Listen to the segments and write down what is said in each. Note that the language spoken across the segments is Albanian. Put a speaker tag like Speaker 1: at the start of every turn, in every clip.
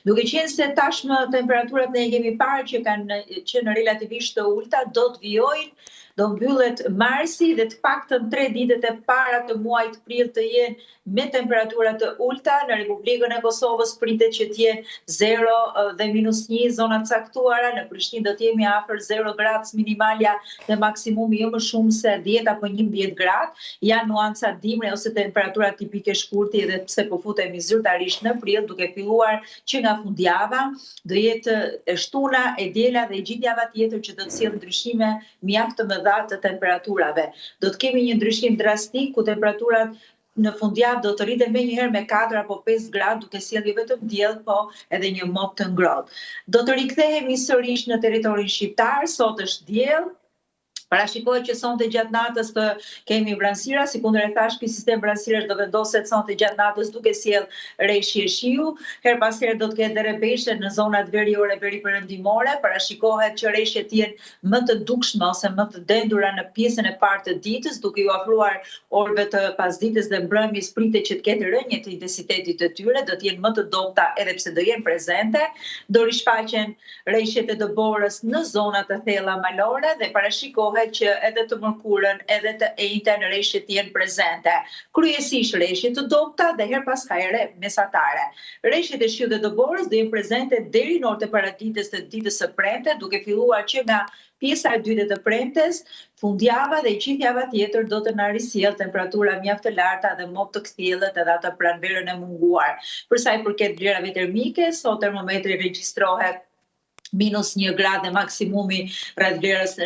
Speaker 1: Duke qenë se tashmë temperaturat ne kemi parë që kanë qenë relativisht të ulta, do të vijojnë, do mbyllet marsi dhe të paktën 3 ditët e para të muajit prill të jenë me temperatura të ulta. Në Republikën e Kosovës pritet që të jenë 0 dhe -1 zona të caktuara, në Prishtinë do të jemi afër 0 gradë minimalja dhe maksimumi jo më shumë se 10 apo 11 gradë. Janë nuanca dimre ose temperatura tipike shkurti, edhe pse po futemi zyrtarisht në prill, duke filluar që nga fundjava do jetë e shtuna, e diela dhe gjithë java tjetër që do të sjellë ndryshime mjaft të mëdha të temperaturave. Do të kemi një ndryshim drastik ku temperaturat në fundjavë do të rriten menjëherë me 4 apo 5 gradë, duke sjellë jo vetëm diell, po edhe një mop të ngrohtë. Do të rikthehemi sërish në territorin shqiptar, sot është diell. Parashikohet që sonte gjatë natës të kemi vranësira, sikundër e thash, ky sistem vranësirash do vendoset sonte gjatë natës duke sjell rreshje shiu. Her pas here do të ketë derebeshe në zonat veriore, veriperëndimore. Parashikohet që rreshjet të jenë më të dukshme ose më të dendura në pjesën e parë të ditës, duke ju ofruar orëve të pasdites dhe mbrëmjes pritet që të ketë rënje të intensitetit të tyre, do të jenë më të dobta edhe pse do jenë prezente. Do rishfaqen rreshjet e dëborës në zonat të thella malore dhe parashikohet që edhe të mërkurën edhe të ejten rreshjet jenë prezente. Kryesisht rreshje të dobta dhe her pas hajre mesatare. Rreshjet e shiut dhe dëborës do jenë prezente deri në orët e paradites të ditës së premte, duke filluar që nga pjesa e dytë të premtes, fundjava dhe gjithë java tjetër do të na risjellë temperatura mjaft të larta dhe mop të kthjellët edhe atë pranverën e munguar. Për sa i përket vlerave termike, sot termometri regjistrohet -1 gradë dhe maksimumi rreth vlerës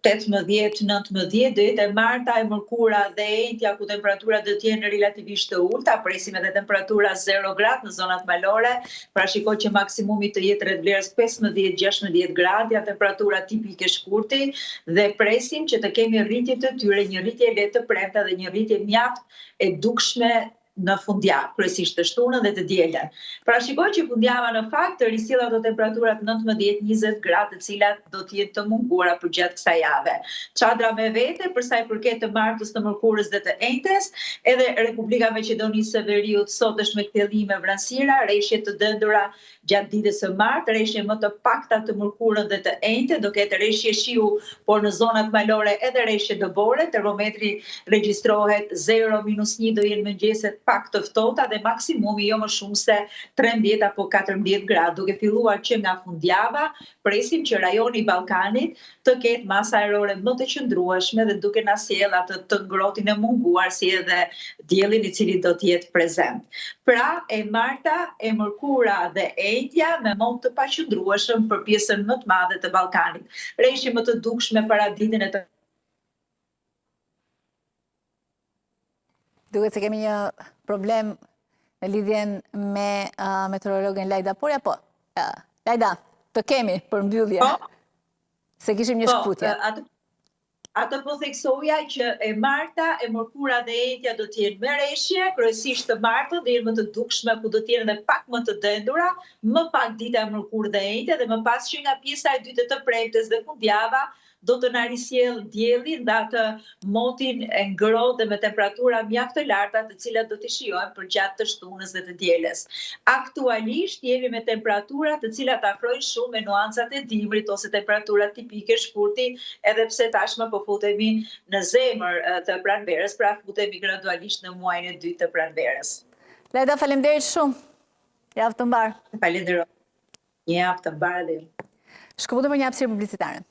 Speaker 1: 18-19, do jetë e marta, e mërkura dhe e ejtja ku temperaturat do të jenë relativisht të ulta, presim edhe temperatura 0 gradë në zonat malore, parashikohet që maksimumi të jetë rreth vlerës 15-16 gradë, ja temperatura tipike shkurti, dhe presim që të kemi rritje të tyre, një rritje lehtë të premte dhe një rritje mjaft e dukshme në fundjavë, kryesisht të shtunën dhe të dielën. Parashikohet që fundjava në fakt të risjellë ato temperaturat 19-20 gradë, të cilat do të jenë të munguara për gjatë kësaj jave. Çadra me vete për sa i përket të martës, të mërkurës dhe të ejtes, edhe Republika Maqedonisë së Veriut sot është me kthjellime vranësira, rreshje të dëndura gjatë ditës së martë, rreshje më të pakta të mërkurën dhe të ejte, do ketë rreshje shiu, por në zonat malore edhe rreshje dëbore. Termometri regjistrohet 0-1 do jenë mëngjeset pak të ftohta dhe maksimumi jo më shumë se 13 apo 14 gradë. Duke filluar që nga fundjava, presim që rajoni i Ballkanit të ketë masa ajrore më të qëndrueshme dhe duke na sjellë atë të ngrohtin e munguar si edhe diellin i cili do të jetë prezent. Pra, e marta, e mërkura dhe ejtja me mop të paqëndrueshëm për pjesën më të madhe të Ballkanit. Rreshje më të dukshme para ditën e të
Speaker 2: Duket se kemi një problem në lidhjen me meteorologen Lajda Porja, po, Lajda, të kemi për mbyllje, se kishim një shkputje.
Speaker 1: Atë po theksoja që e marta, e mërkura dhe ejtja do të jenë me rreshje, kryesisht të martën dhe jenë më të dukshme, ku do të jenë edhe pak më të dendura, më pak dita e mërkurë dhe ejtja, dhe më pas që nga pjesa e dytë të premtes dhe fundjava do të na risjellë diellin dhe atë motin e ngrohtë dhe me temperatura mjaft të larta, të cilat do të shijojmë për gjatë të shtunës dhe të dielës. Aktualisht jemi me temperatura të cilat afrojnë shumë me nuancat e dimrit ose temperatura tipike shkurti, edhe pse tashmë po futemi në zemër të pranverës, pra futemi gradualisht në muajin e dytë të pranverës.
Speaker 2: Lajda, faleminderit shumë. Javë të mbarë.
Speaker 1: Falenderoj. Një javë të mbarë dhe.
Speaker 2: Shkëputëm për një hapësirë publicitare.